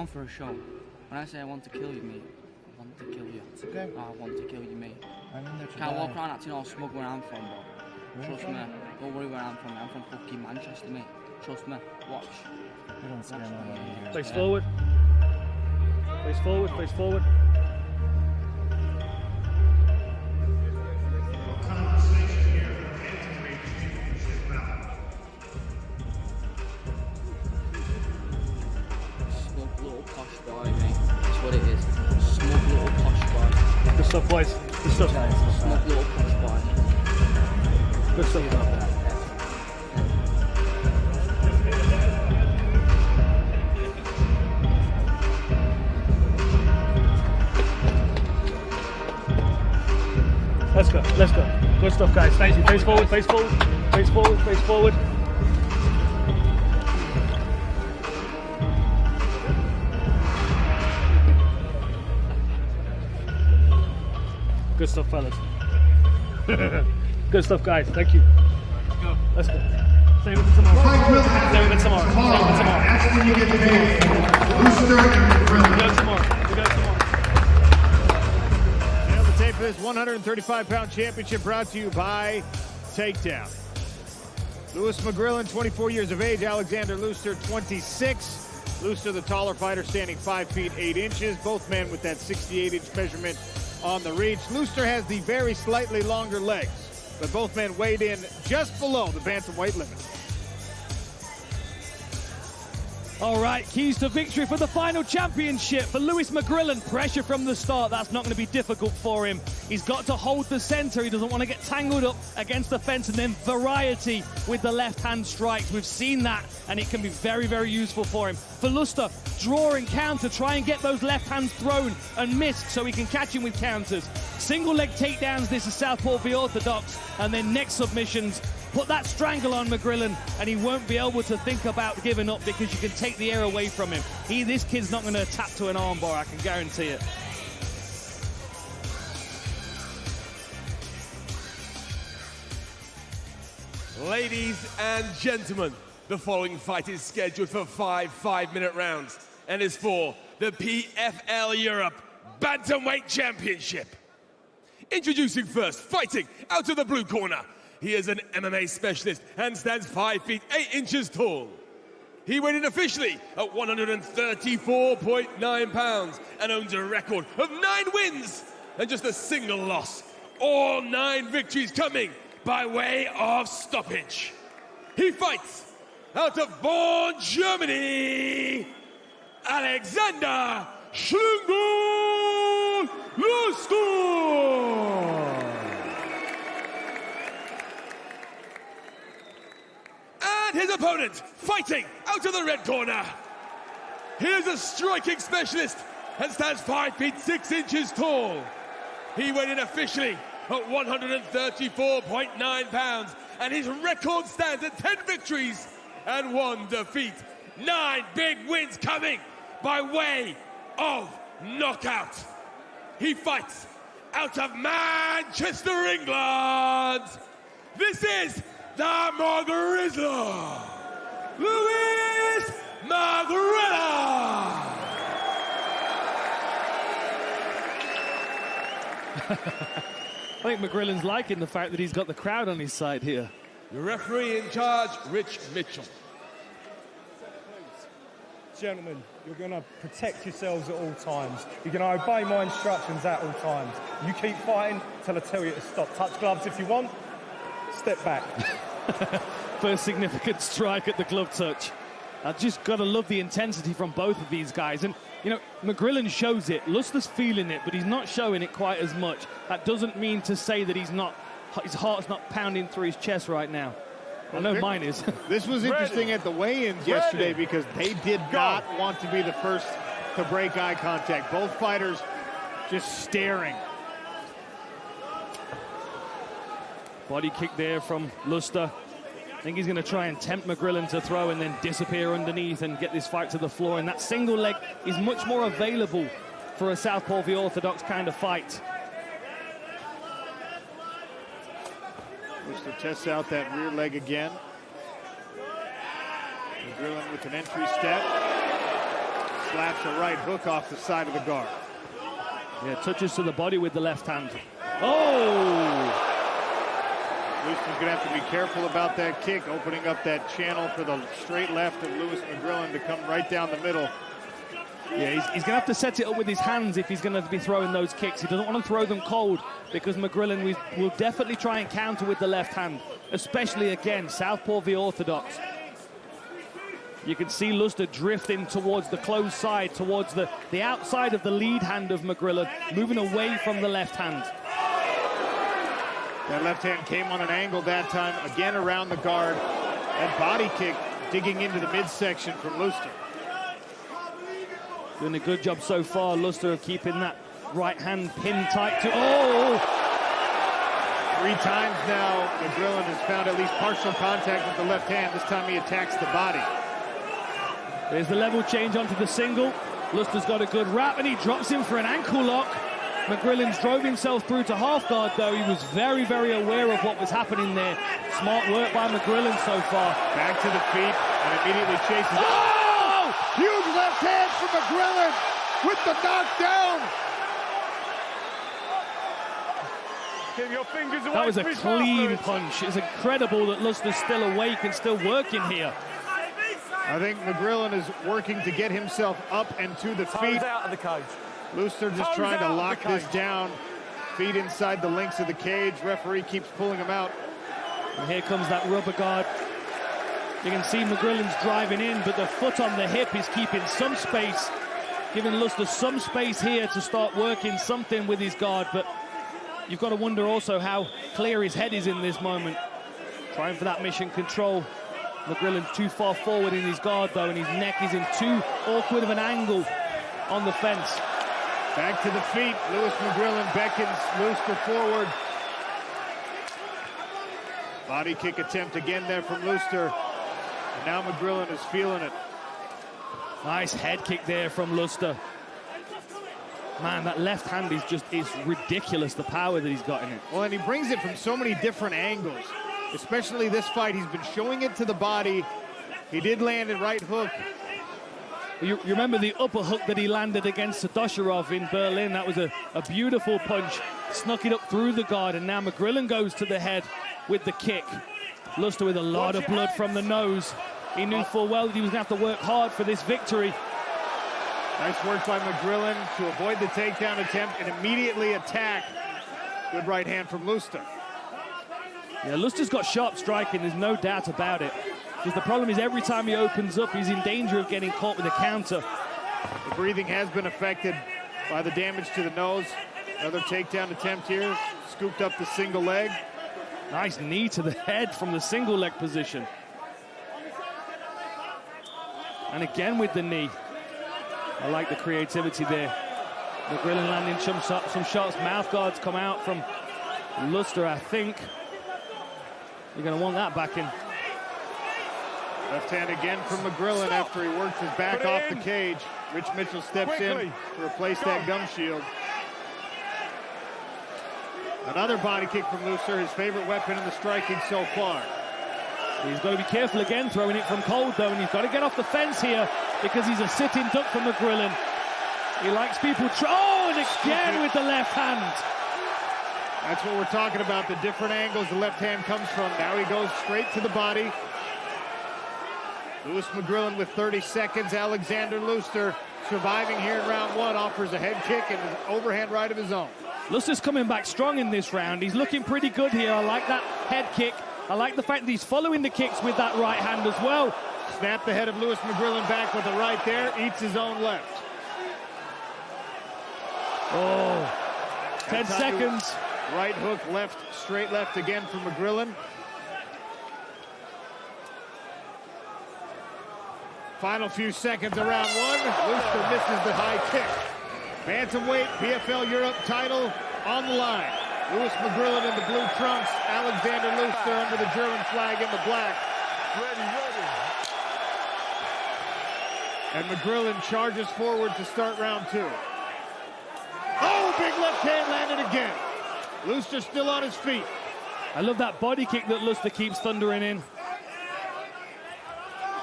on for a show. When I say I want to kill you, mate, I want to kill you. It's okay. I want to kill you, mate. I mean that Can't walk around acting all smug where I'm from, bro. Trust me. Don't worry where I'm from. I'm from fucking Manchester, mate. Trust me. Watch. You don't scare nobody here. Face forward. Face forward, face forward. Smug little posh boy, mate. That's what it is. Smug little posh boy. Good stuff, boys. Good stuff. Smug little posh boy. Good stuff. Let's go, let's go. Good stuff, guys. Thank you. Face forward, face forward, face forward, face forward. Good stuff, fellas. Good stuff, guys. Thank you. Let's go. Let's go. Save it for tomorrow. Save it for tomorrow. Save it for tomorrow. That's when you get to be Luster and McGrillen. We go tomorrow. We go tomorrow. And the tape of this 135-pound championship brought to you by Takedown. Louis McGrillen, 24 years of age. Alexander Luster, 26. Luster, the taller fighter, standing 5 feet 8 inches. Both men with that 68-inch measurement on the reach. Luster has the very slightly longer legs, but both men weighed in just below the bantamweight limit. All right, keys to victory for the final championship for Louis McGrillen. Pressure from the start. That's not going to be difficult for him. He's got to hold the center. He doesn't want to get tangled up against the fence, and then variety with the left-hand strikes. We've seen that, and it can be very, very useful for him. For Luster, draw and counter. Try and get those left hands thrown and missed so he can catch him with counters. Single leg takedowns. This is southpaw v orthodox, and then neck submissions. Put that strangle on McGrillen, and he won't be able to think about giving up because you can take the air away from him. This kid's not going to tap to an armbar, I can guarantee it. Ladies and gentlemen, the following fight is scheduled for 5 5-minute rounds and is for the PFL Europe Bantamweight Championship. Introducing first, fighting out of the blue corner. He is an MMA specialist and stands 5 feet 8 inches tall. He weighed in officially at 134.9 pounds and owns a record of 9 wins and just a single loss. All 9 victories coming by way of stoppage. He fights out of Bonn, Germany, Alexander Luster. And his opponent, fighting out of the red corner. He is a striking specialist and stands 5 feet 6 inches tall. He weighed in officially at 134.9 pounds, and his record stands at 10 victories and 1 defeat. 9 big wins coming by way of knockout. He fights out of Manchester, England. This is the McGrizzler, Louis McGrillen. I think McGrillen's liking the fact that he's got the crowd on his side here. The referee in charge, Rich Mitchell. Gentlemen, you're going to protect yourselves at all times. You're going to obey my instructions at all times. You keep fighting till I tell you to stop. Touch gloves if you want. Step back. First significant strike at the glove touch. I've just got to love the intensity from both of these guys. And, you know, McGrillen shows it. Luster's feeling it, but he's not showing it quite as much. That doesn't mean to say that his heart's not pounding through his chest right now. I know mine is. This was interesting at the weigh-ins yesterday because they did not want to be the first to break eye contact. Both fighters just staring. Body kick there from Luster. I think he's going to try and tempt McGrillen to throw and then disappear underneath and get this fight to the floor. And that single leg is much more available for a southpaw v orthodox kind of fight. Luster tests out that rear leg again. McGrillen with an entry step. slaps a right hook off the side of the guard. Yeah, touches to the body with the left hand. Oh! Luster's going to have to be careful about that kick, opening up that channel for the straight left of Louis McGrillen to come right down the middle. Yeah, he's going to have to set it up with his hands if he's going to be throwing those kicks. He doesn't want to throw them cold because McGrillen will definitely try and counter with the left hand, especially, again, southpaw v orthodox. You can see Luster drifting towards the closed side, towards the outside of the lead hand of McGrillen, moving away from the left hand. That left hand came on an angle that time, again around the guard. That body kick digging into the midsection from Luster. Doing a good job so far, Luster, of keeping that right hand pinned tight to... Oh! 3 times now, McGrillen has found at least partial contact with the left hand. This time he attacks the body. There's the level change onto the single. Luster's got a good wrap, and he drops him for an ankle lock. McGrillen's drove himself through to half guard, though. He was very, very aware of what was happening there. Smart work by McGrillen so far. Back to the feet, and immediately chases... Oh! Huge left hand from McGrillen with the knockdown. Keep your fingers away. That was a clean punch. It's incredible that Luster's still awake and still working here. I think McGrillen is working to get himself up and to the feet. Out of the cage. Luster just trying to lock this down. Feet inside the links of the cage. Referee keeps pulling him out. And here comes that rubber guard. You can see McGrillen's driving in, but the foot on the hip is keeping some space, giving Luster some space here to start working something with his guard. But you've got to wonder also how clear his head is in this moment. Trying for that mission control. McGrillen's too far forward in his guard, though, and his neck is in too awkward of an angle on the fence. Back to the feet. Louis McGrillen beckons Luster forward. Body kick attempt again there from Luster. And now McGrillen is feeling it. Nice head kick there from Luster. Man, that left hand is ridiculous, the power that he's got in it. Well, and he brings it from so many different angles. Especially this fight, he's been showing it to the body. He did land a right hook. You remember the upper hook that he landed against 𝗘𝗨𝗥𝗢𝗣𝗏 in Berlin? That was a beautiful punch. Snuck it up through the guard, and now McGrillen goes to the head with the kick. Luster with a lot of blood from the nose. He knew full well that he was going to have to work hard for this victory. Nice work by McGrillen to avoid the takedown attempt and immediately attack. Good right hand from Luster. Yeah, Luster's got sharp striking, there's no doubt about it. Because the problem is every time he opens up, he's in danger of getting caught with a counter. The breathing has been affected by the damage to the nose. Another takedown attempt here. Scooped up the single leg. Nice knee to the head from the single leg position. And again with the knee. I like the creativity there. McGrillen landing some shots. Mouth guards come out from Luster, I think. You're going to want that back in. Left hand again from McGrillen after he worked his back off the cage. Rich Mitchell steps in to replace that gum shield. Another body kick from Luster, his favorite weapon in the striking so far. He's got to be careful again, throwing it from cold, though, and he's got to get off the fence here because he's a sitting duck for McGrillen. He likes people... Oh, and again with the left hand. That's what we're talking about, the different angles the left hand comes from. Now he goes straight to the body. Louis McGrillen with 30 seconds. Alexander Luster surviving here in round 1, offers a head kick and an overhand right of his own. Luster's coming back strong in this round. He's looking pretty good here. I like that head kick. I like the fact that he's following the kicks with that right hand as well. Snap the head of Louis McGrillen back with the right there. Eats his own left. Oh, 10 seconds. Right hook, left, straight left again from McGrillen. Final few seconds of round 1. Luster misses the high kick. Bantamweight PFL Europe title on the line. Louis McGrillen in the blue trunks. Alexander Luster under the German flag in the black. Ready. And McGrillen charges forward to start round 2. Oh, big left hand landed again. Luster still on his feet. I love that body kick that Luster keeps thundering in.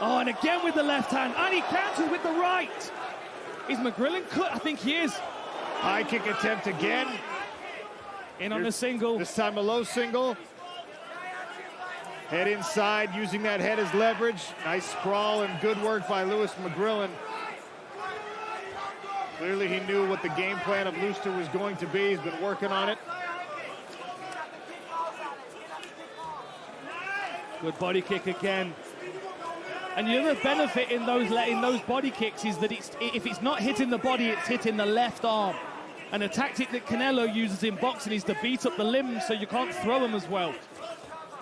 Oh, and again with the left hand, and he counters with the right. Is McGrillen cut? I think he is. High kick attempt again. In on a single. This time a low single. Head inside, using that head as leverage. Nice sprawl and good work by Lewis McGrillen. Clearly he knew what the game plan of Luster was going to be. He's been working on it. Good body kick again. And the other benefit in those body kicks is that if it's not hitting the body, it's hitting the left arm. And a tactic that Canelo uses in boxing is to beat up the limbs so you can't throw them as well.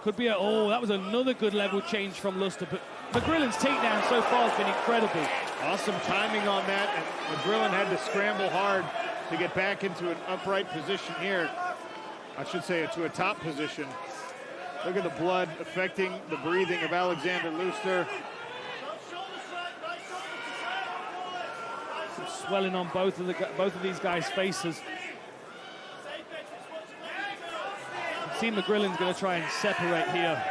Could be oh, that was another good level change from Luster. But McGrillen's takedown so far has been incredible. Awesome timing on that, and McGrillen had to scramble hard to get back into an upright position here. I should say to a top position. Look at the blood affecting the breathing of Alexander Luster. Some swelling on both of these guys' faces. See, McGrillen's going to try and separate here.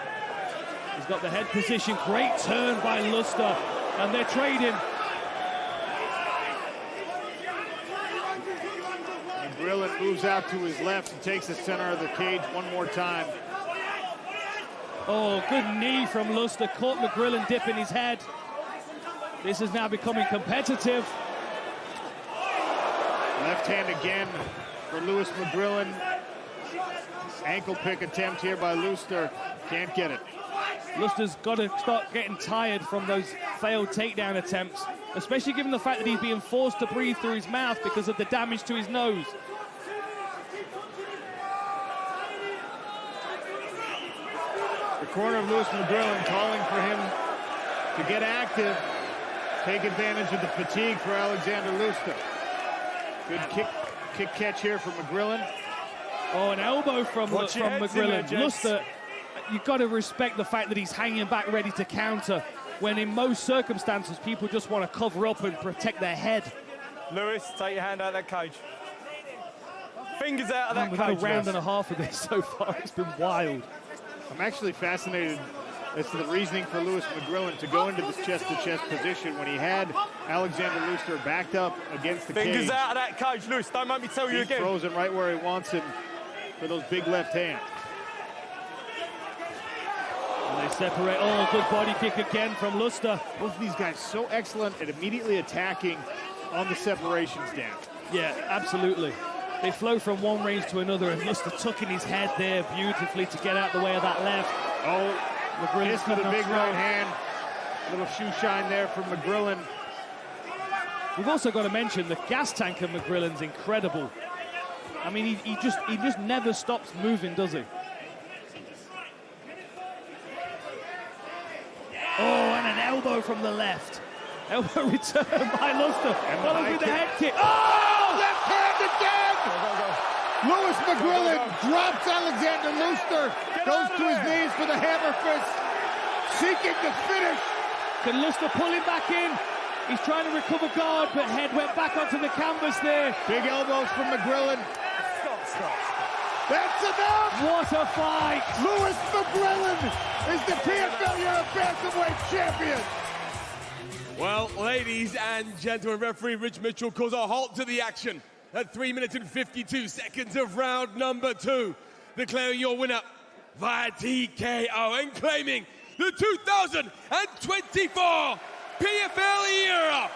He's got the head position. Great turn by Luster, and they're trading. McGrillen moves out to his left and takes the center of the cage one more time. Oh, good knee from Luster. Caught McGrillen dipping his head. This is now becoming competitive. Left hand again for Lewis McGrillen. Ankle pick attempt here by Luster. Can't get it. Luster's got to start getting tired from those failed takedown attempts, especially given the fact that he's being forced to breathe through his mouth because of the damage to his nose. The corner of Lewis McGrillen calling for him to get active, take advantage of the fatigue for Alexander Luster. Good kick catch here from McGrillen. Oh, an elbow from McGrillen. Luster, you've got to respect the fact that he's hanging back ready to counter when in most circumstances people just want to cover up and protect their head. Lewis, take your hand out of that cage. Fingers out of that We've cage. had a round and a half of this so far. It's been wild. I'm actually fascinated as to the reasoning for Lewis McGrillen to go into this chest-to-chest position when he had Alexander Luster backed up against the cage. Fingers out of that cage, Lewis. Don't make me tell you again. He throws him right where he wants him for those big left hands. And they separate. Oh, good body kick again from Luster. Both of these guys so excellent at immediately attacking on the separations down. Yeah, absolutely. They flow from one range to another, and Luster tucking his head there beautifully to get out the way of that left. Oh, McGrillen's missed with a big strong. right hand. Little shoe shine there from McGrillen. We've also got to mention the gas tank of McGrillen's incredible. I mean, he just never stops moving, does he? Oh, and an elbow from the left. Elbow return by Luster. Followed with the head kick. Oh, left hand again! Lewis McGrillen drops Alexander Luster, goes to his knees for the hammer fist, seeking to finish. Can Luster pull him back in? He's trying to recover guard, but head went back onto the canvas there. Big elbows from McGrillen. Stop. That's enough! What a fight! Lewis McGrillen is the PFL Europe bantamweight champion. Well, ladies and gentlemen, referee Rich Mitchell calls a halt to the action at 3 minutes and 52 seconds of round number 2. Declaring your winner via TKO and claiming the 2024 PFL Europe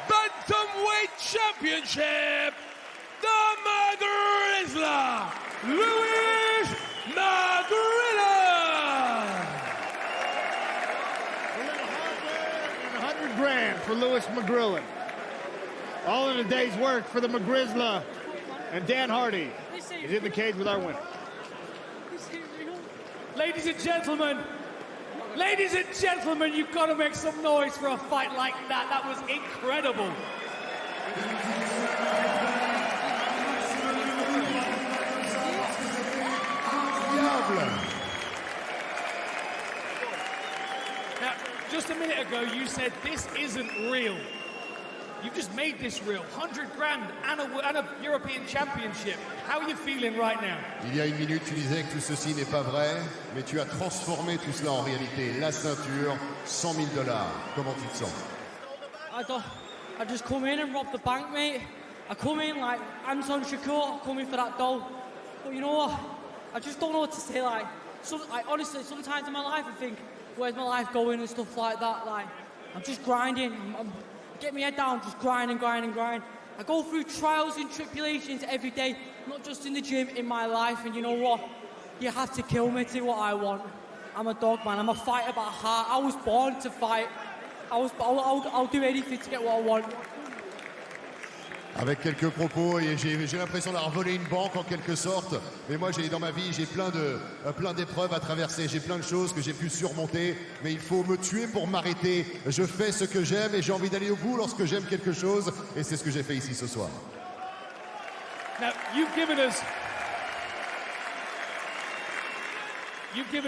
Bantamweight Championship, the McGrizzler, Lewis McGrillen! $100,000 for Lewis McGrillen. All in a day's work for the McGrizzler. And Dan Hardy is in the cage with our winner. Ladies and gentlemen, you've got to make some noise for a fight like that. That was incredible. Now, just a minute ago, you said this isn't real. You've just made this real. $100,000 and a European Championship. How are you feeling right now? Il y a une minute, tu disais que tout ceci n'est pas vrai, mais tu as transformé tout cela en réalité. La ceinture, $100 000. Comment tu te sens? I just come in and rob the bank, mate. I come in like 𝗟𝗘𝗥𝗢𝗣𝗘, I come in for that dough. But you know what? I just don't know what to say. Like honestly, sometimes in my life I think, where's my life going and stuff like that. Like, I'm just grinding. I'm get my head down, just grind and grind and grind. I go through trials and tribulations every day, not just in the gym, in my life. And you know what? You have to kill me to what I want. I'm a dog, man. I'm a fighter by heart. I was born to fight. I'll do anything to get what I want. Avec quelques propos, et j'ai l'impression d'avoir volé une banque en quelque sorte. Mais moi, dans ma vie, j'ai plein d'épreuves à traverser. J'ai plein de choses que j'ai pu surmonter. Mais il faut me tuer pour m'arrêter. Je fais ce que j'aime et j'ai envie d'aller au bout lorsque j'aime quelque chose. Et c'est ce que j'ai fait ici ce soir. Now, you've given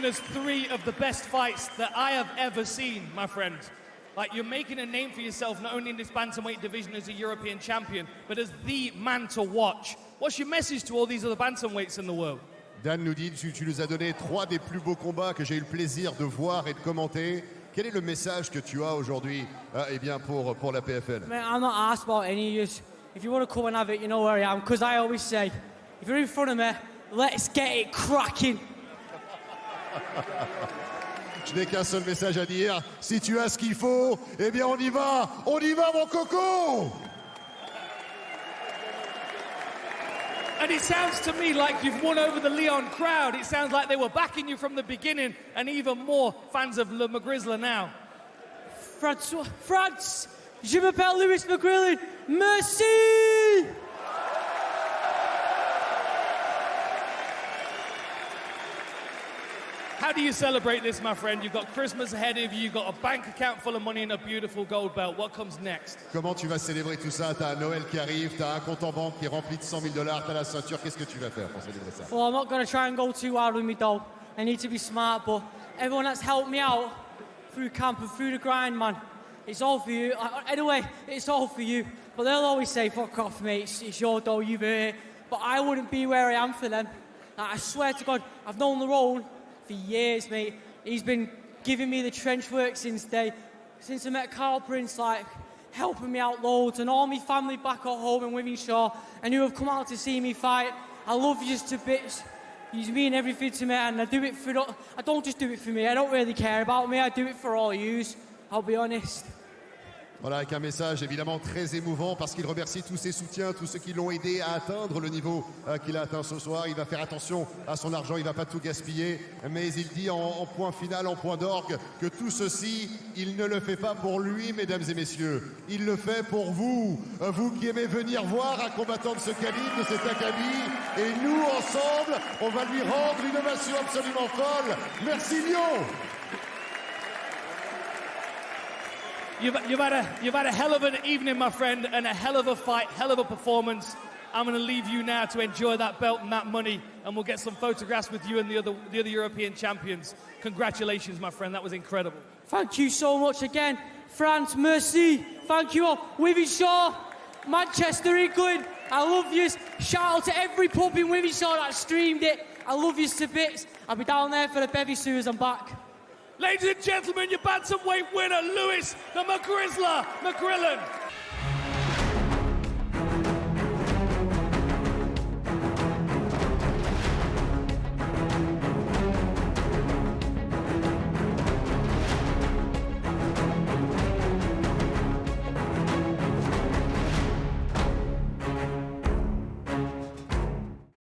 us 3 of the best fights that I have ever seen, my friend. Like, you're making a name for yourself, not only in this bantamweight division as a European champion, but as the man to watch. What's your message to all these other bantamweights in the world? Dan nous dit, tu nous as donné 3 des plus beaux combats que j'ai eu le plaisir de voir et de commenter. Quel est le message que tu as aujourd'hui pour la PFL? Man, I'm not asked about any of you. If you want to come and have it, you know where I am. Because I always say, if you're in front of me, let's get it cracking. Je n'ai qu'un seul message à dire. Si tu as ce qu'il faut, eh bien on y va mon coco. And it sounds to me like you've won over the Leon crowd. It sounds like they were backing you from the beginning, and even more fans of Le McGrillen now. France, je m'appelle Lewis McGrillen. Merci! How do you celebrate this, my friend? You've got Christmas ahead of you, you've got a bank account full of money and a beautiful gold belt. What comes next? Comment tu vas célébrer tout ça? T'as Noël qui arrive, t'as un compte en banque qui est rempli de $100 000, t'as la ceinture. Qu'est-ce que tu vas faire pour célébrer ça? Well, I'm not going to try and go too hard with me, though. I need to be smart, but everyone that's helped me out through camp and through the grind, man, it's all for you. Anyway, it's all for you. But they'll always say, fuck off, mate, it's your dough, you've earned it. But I wouldn't be where I am for them. Like, I swear to God, I've known the role for years, mate. He's been giving me the trench work since I met Carl Prince, like, helping me out loads, and all my family back at home in Wythenshawe, and who have come out to see me fight. I love you to bits. You mean everything to me, and I don't just do it for me. I don't really care about me. I do it for all yous. I'll be honest. Voilà, avec un message évidemment très émouvant parce qu'il remercie tous ses soutiens, tous ceux qui l'ont aidé à atteindre le niveau qu'il a atteint ce soir. Il va faire attention à son argent, il ne va pas tout gaspiller, mais il dit en point final, en point d'orgue, que tout ceci, il ne le fait pas pour lui, mesdames et messieurs. Il le fait pour vous, vous qui aimez venir voir un combattant de ce calibre, de cet acabit. Et nous, ensemble, on va lui rendre une ovation absolument folle. Merci Lyon. You've had a hell of an evening, my friend, and a hell of a fight, hell of a performance. I'm going to leave you now to enjoy that belt and that money, and we'll get some photographs with you and the other European champions. Congratulations, my friend. That was incredible. Thank you so much again. France, merci. Thank you all. Wythenshawe, Manchester, England. I love you. Shout out to every pub in Wythenshawe that streamed it. I love you to bits. I'll be down there for the bevy soon as I'm back. Ladies and gentlemen, your bantamweight winner, Lewis the McGrillen.